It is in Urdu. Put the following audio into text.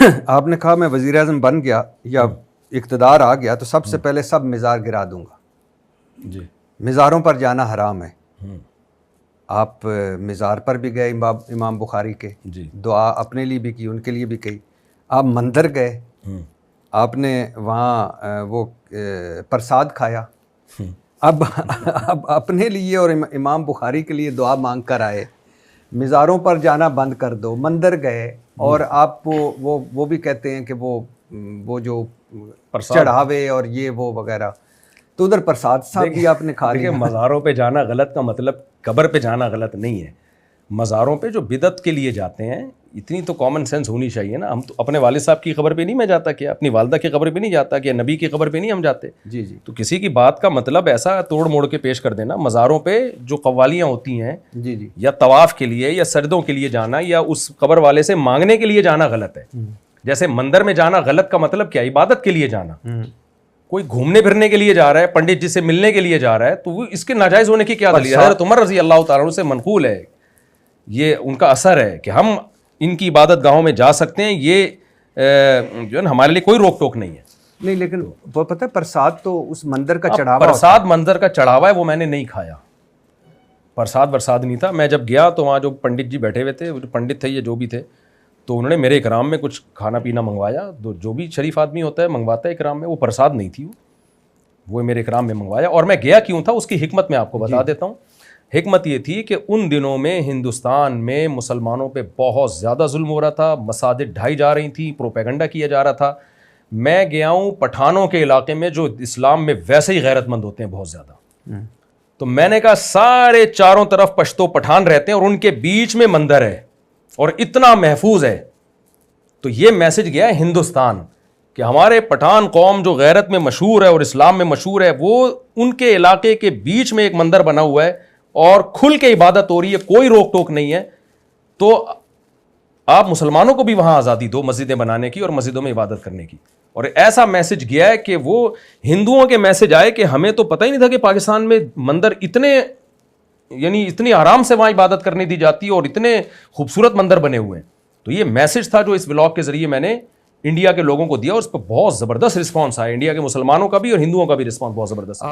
آپ نے کہا میں وزیر اعظم بن گیا یا اقتدار آ گیا تو سب سے پہلے سب مزار گرا دوں گا. جی مزاروں پر جانا حرام ہے. آپ مزار پر بھی گئے امام بخاری کے, جی دعا اپنے لیے بھی کی, ان کے لیے بھی کی. آپ مندر گئے, آپ نے وہاں وہ پرساد کھایا. اب اپنے لیے اور امام بخاری کے لیے دعا مانگ کر آئے. مزاروں پر جانا بند کر دو. مندر گئے اور آپ وہ بھی کہتے ہیں کہ وہ جو چڑھاوے اور یہ وہ وغیرہ, تو ادھر پرساد صاحب بھی آپ نے کھا لیا. مزاروں پہ جانا غلط کا مطلب قبر پہ جانا غلط نہیں ہے. مزاروں پہ جو بدعت کے لیے جاتے ہیں, اتنی تو کامن سینس ہونی چاہیے نا. ہم تو اپنے والد صاحب کی قبر پہ نہیں میں جاتا, کیا اپنی والدہ کی قبر پہ نہیں جاتا, کیا نبی کی قبر پہ نہیں ہم جاتے. جی جی. تو کسی کی بات کا مطلب ایسا توڑ موڑ کے پیش کر دینا. مزاروں پہ جو قوالیاں ہوتی ہیں جی جی, یا طواف کے لیے یا سجدوں کے لیے جانا یا اس قبر والے سے مانگنے کے لیے جانا غلط ہے. جیسے مندر میں جانا غلط کا مطلب کیا, عبادت کے لیے جانا. کوئی گھومنے پھرنے کے لیے جا رہا ہے, پنڈت جی سے ملنے کے لیے جا رہا ہے, تو وہ اس کے ناجائز ہونے کی کیا دلیل ہے؟ حضرت عمر رضی اللہ تعالیٰ عنہ سے منقول ہے, یہ ان کا اثر ہے کہ ہم ان کی عبادت گاہوں میں جا سکتے ہیں. یہ جو ہے نا ہمارے لیے کوئی روک ٹوک نہیں ہے. نہیں لیکن وہ پتہ ہے پرساد تو اس مندر کا چڑھاوا, پرساد مندر کا چڑھاوا ہے, وہ میں نے نہیں کھایا. پرساد برساد نہیں تھا. میں جب گیا تو وہاں جو پنڈت جی بیٹھے ہوئے تھے, پنڈت تھے یہ جو بھی تھے, تو انہوں نے میرے اکرام میں کچھ کھانا پینا منگوایا. جو بھی شریف آدمی ہوتا ہے منگواتا ہے اکرام میں. وہ پرساد نہیں تھی, وہ میرے اکرام میں منگوایا. اور میں گیا کیوں تھا اس کی حکمت میں آپ کو بتا دیتا ہوں. حکمت یہ تھی کہ ان دنوں میں ہندوستان میں مسلمانوں پہ بہت زیادہ ظلم ہو رہا تھا, مساجد ڈھائی جا رہی تھیں, پروپیگنڈا کیا جا رہا تھا. میں گیا ہوں پٹھانوں کے علاقے میں جو اسلام میں ویسے ہی غیرت مند ہوتے ہیں بہت زیادہ. تو میں نے کہا سارے چاروں طرف پشتو پٹھان رہتے ہیں اور ان کے بیچ میں مندر ہے اور اتنا محفوظ ہے. تو یہ میسج گیا ہے ہندوستان کہ ہمارے پٹھان قوم جو غیرت میں مشہور ہے اور اسلام میں مشہور ہے, وہ ان کے علاقے کے بیچ میں ایک مندر بنا ہوا ہے اور کھل کے عبادت ہو رہی ہے, کوئی روک ٹوک نہیں ہے. تو آپ مسلمانوں کو بھی وہاں آزادی دو مسجدیں بنانے کی اور مسجدوں میں عبادت کرنے کی. اور ایسا میسج گیا ہے کہ وہ ہندوؤں کے میسج آئے کہ ہمیں تو پتہ ہی نہیں تھا کہ پاکستان میں مندر اتنی آرام سے وہاں عبادت کرنے دی جاتی ہے اور اتنے خوبصورت مندر بنے ہوئے ہیں. تو یہ میسج تھا جو اس ولاگ کے ذریعے میں نے انڈیا کے لوگوں کو دیا, اور اس پہ بہت زبردست رسپانس آیا. انڈیا کے مسلمانوں کا بھی اور ہندوؤں کا بھی رسپانس بہت زبردست.